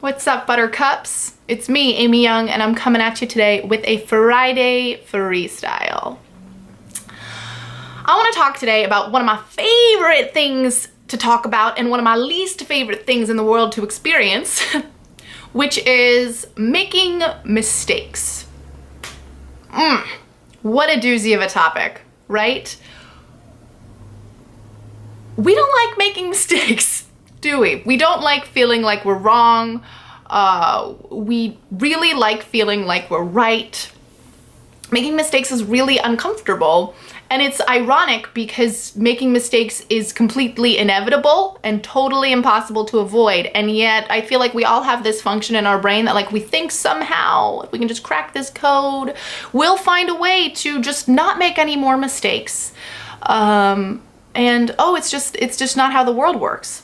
What's up, Buttercups? It's me, Amy Young, and I'm coming at you today with a Friday freestyle. I want to talk today about one of my favorite things to talk about and one of my least favorite things in the world to experience, which is making mistakes. What a doozy of a topic, right? We don't like making mistakes, do we? We don't like feeling like we're wrong. We really like feeling like we're right. Making mistakes is really uncomfortable, and it's ironic because making mistakes is completely inevitable and totally impossible to avoid, and yet I feel like we all have this function in our brain that like we think somehow if we can just crack this code, we'll find a way to just not make any more mistakes. It's just not how the world works.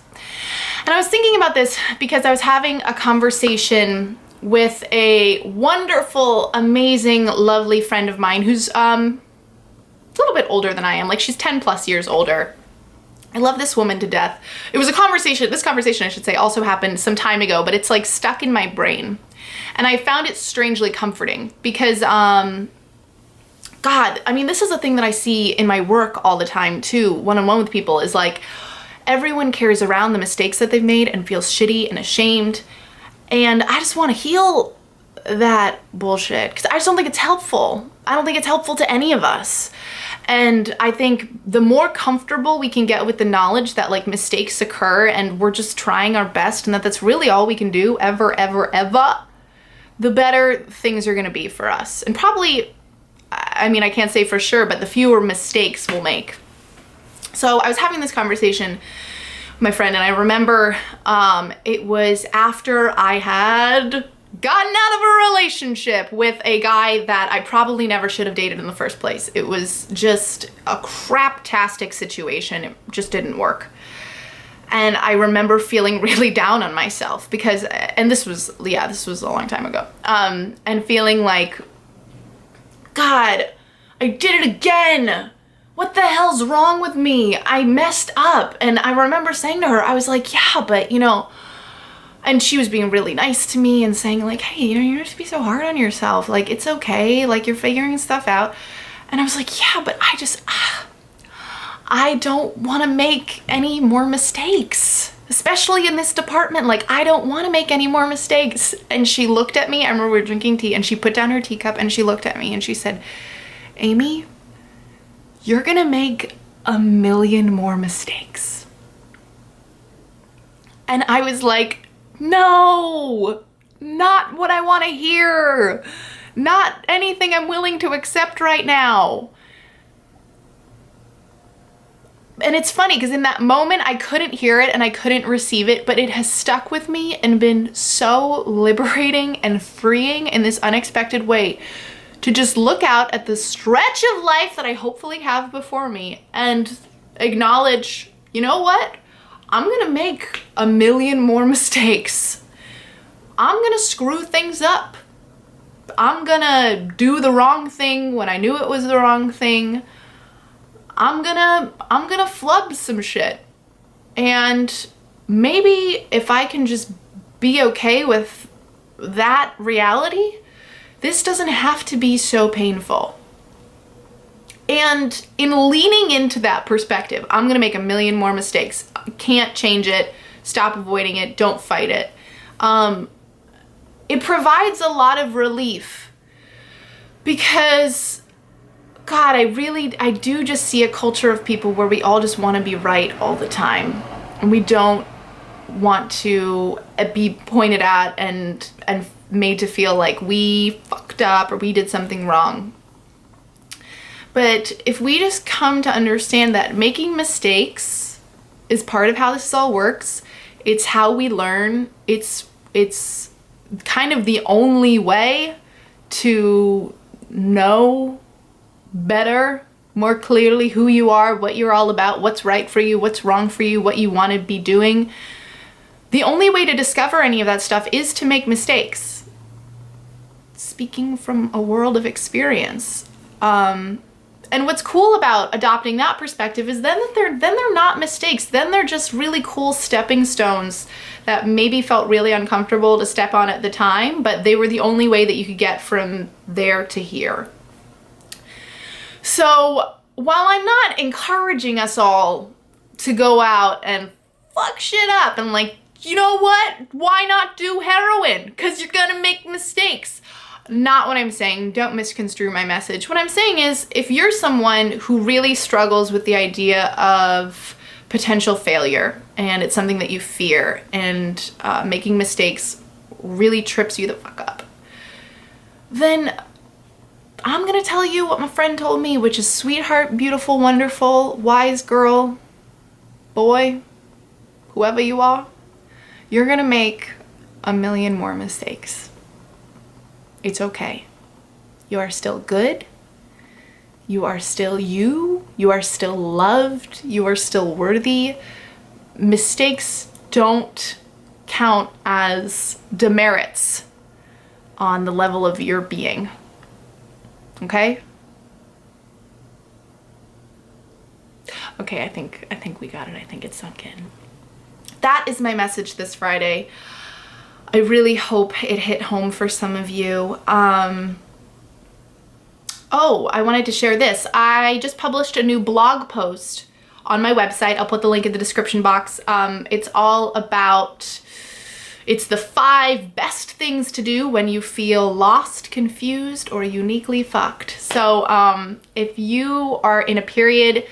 And I was thinking about this because I was having a conversation with a wonderful, amazing, lovely friend of mine who's a little bit older than I am. Like, she's 10 plus years older. I love this woman to death. This conversation I should say, also happened some time ago, but it's like stuck in my brain. And I found it strangely comforting because, God, I mean, this is a thing that I see in my work all the time too, one-on-one with people, is like, everyone carries around the mistakes that they've made and feels shitty and ashamed. And I just want to heal that bullshit because I just don't think it's helpful. I don't think it's helpful to any of us. And I think the more comfortable we can get with the knowledge that like mistakes occur and we're just trying our best and that that's really all we can do ever, the better things are going to be for us. And probably, I mean, I can't say for sure, but the fewer mistakes we'll make. So I was having this conversation with my friend, and I remember it was after I had gotten out of a relationship with a guy that I probably never should have dated in the first place. It was just a craptastic situation. It just didn't work. And I remember feeling really down on myself because, and this was a long time ago, and feeling like, God, I did it again. What the hell's wrong with me? I messed up. And I remember saying to her, I was like, yeah, but you know, and she was being really nice to me and saying like, hey, you know, you don't have to be so hard on yourself. Like, it's okay. Like, you're figuring stuff out. And I was like, yeah, but I don't want to make any more mistakes, especially in this department. Like, I don't want to make any more mistakes. And she looked at me. I remember we were drinking tea and she put down her teacup and she looked at me and she said, Amy, you're gonna make 1,000,000 more mistakes. And I was like, no, not what I want to hear. Not anything I'm willing to accept right now. And it's funny because in that moment I couldn't hear it and I couldn't receive it, but it has stuck with me and been so liberating and freeing in this unexpected way to just look out at the stretch of life that I hopefully have before me and acknowledge, you know what? I'm gonna make 1,000,000 more mistakes. I'm gonna screw things up. I'm gonna do the wrong thing when I knew it was the wrong thing. I'm gonna flub some shit. And maybe if I can just be okay with that reality, this doesn't have to be so painful. And in leaning into that perspective, I'm gonna make 1,000,000 more mistakes. Can't change it. Stop avoiding it. Don't fight it. It provides a lot of relief because, God, I do just see a culture of people where we all just want to be right all the time. And we don't want to be pointed at and made to feel like we fucked up or we did something wrong. But if we just come to understand that making mistakes is part of how this all works, it's how we learn, it's kind of the only way to know better, more clearly who you are, what you're all about, what's right for you, what's wrong for you, what you want to be doing. The only way to discover any of that stuff is to make mistakes. Speaking from a world of experience. And And what's cool about adopting that perspective is then they're not mistakes. Then they're just really cool stepping stones that maybe felt really uncomfortable to step on at the time, but they were the only way that you could get from there to here. So while I'm not encouraging us all to go out and fuck shit up and like, you know what? Why not do heroin? Because you're gonna make mistakes. Not what I'm saying. Don't misconstrue my message. What I'm saying is, if you're someone who really struggles with the idea of potential failure and it's something that you fear and making mistakes really trips you the fuck up, then I'm gonna tell you what my friend told me, which is sweetheart, beautiful, wonderful, wise girl, boy, whoever you are, you're gonna make a million more mistakes. It's okay. You are still good. You are still you. You are still loved. You are still worthy. Mistakes don't count as demerits on the level of your being. Okay? Okay, I think we got it. I think it's sunk in. That is my message this Friday. I really hope it hit home for some of you. Oh, I wanted to share this. I just published a new blog post on my website. I'll put the link in the description box. It's all about, it's the 5 best things to do when you feel lost, confused, or uniquely fucked. So if you are in a period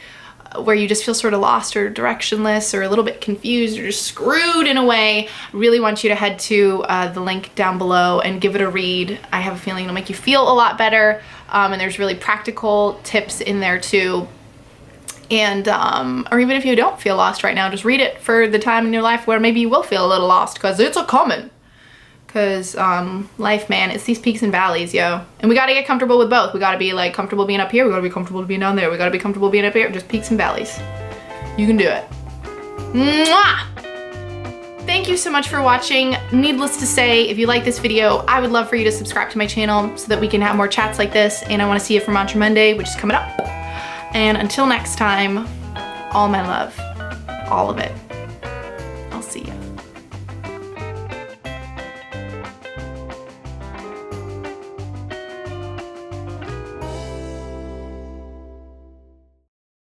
where you just feel sort of lost or directionless or a little bit confused or just screwed in a way, I really want you to head to the link down below and give it a read. I have a feeling it'll make you feel a lot better, and there's really practical tips in there too. And or even if you don't feel lost right now, just read it for the time in your life where maybe you will feel a little lost, because it's a common. Because life, man, it's these peaks and valleys, yo. And we gotta get comfortable with both. We gotta be like comfortable being up here, we gotta be comfortable being down there, we gotta be comfortable being up here, just peaks and valleys. You can do it. Mwah! Thank you so much for watching. Needless to say, if you like this video, I would love for you to subscribe to my channel so that we can have more chats like this, and I wanna see you for Mantra Monday, which is coming up. And until next time, all my love, all of it.